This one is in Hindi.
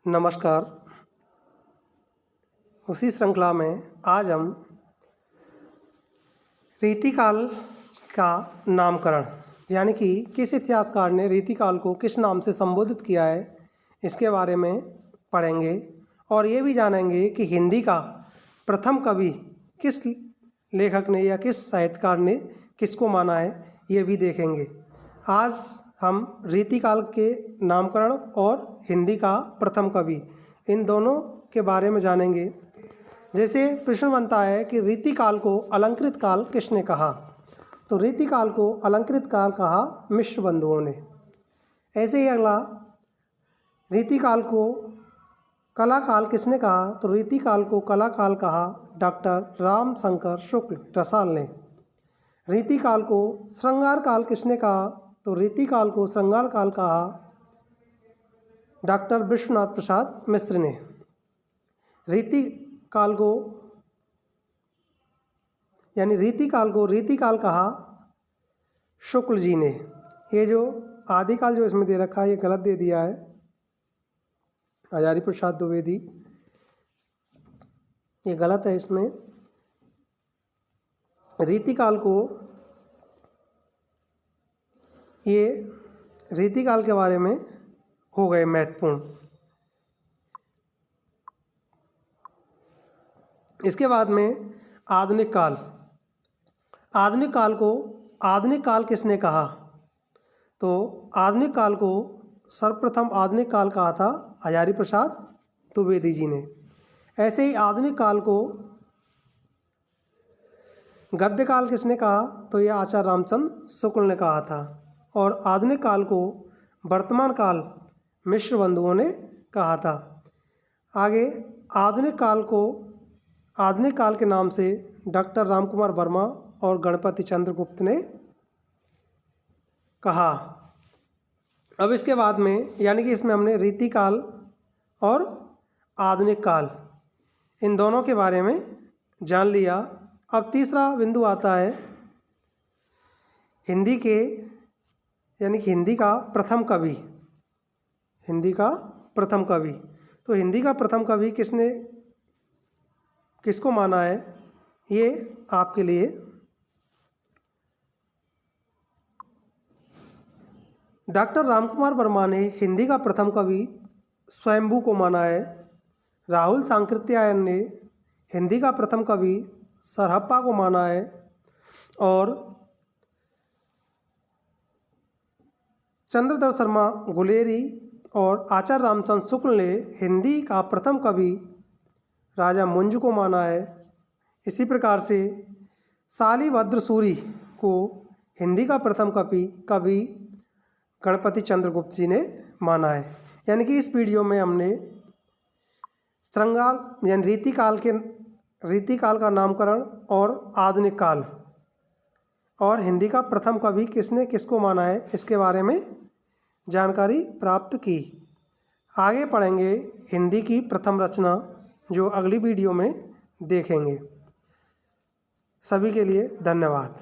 नमस्कार। उसी श्रृंखला में आज हम रीतिकाल का नामकरण यानी कि किस इतिहासकार ने रीतिकाल को किस नाम से संबोधित किया है इसके बारे में पढ़ेंगे और ये भी जानेंगे कि हिंदी का प्रथम कवि किस लेखक ने या किस साहित्यकार ने किसको माना है, ये भी देखेंगे। आज हम रीतिकाल के नामकरण और हिंदी का प्रथम कवि इन दोनों के बारे में जानेंगे। जैसे प्रश्न बनता है कि रीतिकाल को अलंकृत काल किसने कहा, तो रीतिकाल को अलंकृत काल कहा मिश्र बंधुओं ने। ऐसे ही अगला, रीतिकाल को कला काल किसने कहा, तो रीतिकाल को कला काल कहा डॉक्टर रामशंकर शुक्ल रसाल ने। रीतिकाल को श्रृंगार काल किसने कहा, तो रीतिकाल को श्रृंगार काल कहा डॉक्टर विश्वनाथ प्रसाद मिश्र ने। रीतिकाल को रीतिकाल कहा शुक्ल जी ने। ये जो आदिकाल जो इसमें दे रखा है ये गलत दे दिया है, हजारी प्रसाद द्विवेदी, ये गलत है। इसमें रीतिकाल को, ये रीतिकाल के बारे में हो गए महत्वपूर्ण। इसके बाद में आधुनिक काल। आधुनिक काल को आधुनिक काल किसने कहा, तो आधुनिक काल को सर्वप्रथम आधुनिक काल कहा था हजारी प्रसाद द्विवेदी जी ने। ऐसे ही आधुनिक काल को गद्य काल किसने कहा, तो यह आचार्य रामचंद्र शुक्ल ने कहा था। और आधुनिक काल को वर्तमान काल मिश्र बंधुओं ने कहा था। आगे आधुनिक काल के नाम से डॉक्टर रामकुमार वर्मा और गणपति चंद्र गुप्त ने कहा। अब इसके बाद में यानी कि इसमें हमने रीतिकाल और आधुनिक काल इन दोनों के बारे में जान लिया। अब तीसरा बिंदु आता है हिंदी के यानी कि हिंदी का प्रथम कवि। हिंदी का प्रथम कवि, तो हिंदी का प्रथम कवि किसको माना है, ये आपके लिए डॉक्टर रामकुमार वर्मा ने हिंदी का प्रथम कवि स्वयंभू को माना है। राहुल सांकृत्यायन ने हिंदी का प्रथम कवि सरहप्पा को माना है। और चंद्रधर शर्मा गुलेरी और आचार्य रामचंद्र शुक्ल ने हिंदी का प्रथम कवि राजा मुंज को माना है। इसी प्रकार से शालिभद्र सूरी को हिंदी का प्रथम कवि गणपति चंद्रगुप्त जी ने माना है। यानी कि इस वीडियो में हमने श्रृंगार यानी रीतिकाल का नामकरण और आधुनिक काल और हिंदी का प्रथम कवि किसने किसको माना है इसके बारे में जानकारी प्राप्त की। आगे पढ़ेंगे हिंदी की प्रथम रचना, जो अगली वीडियो में देखेंगे। सभी के लिए धन्यवाद।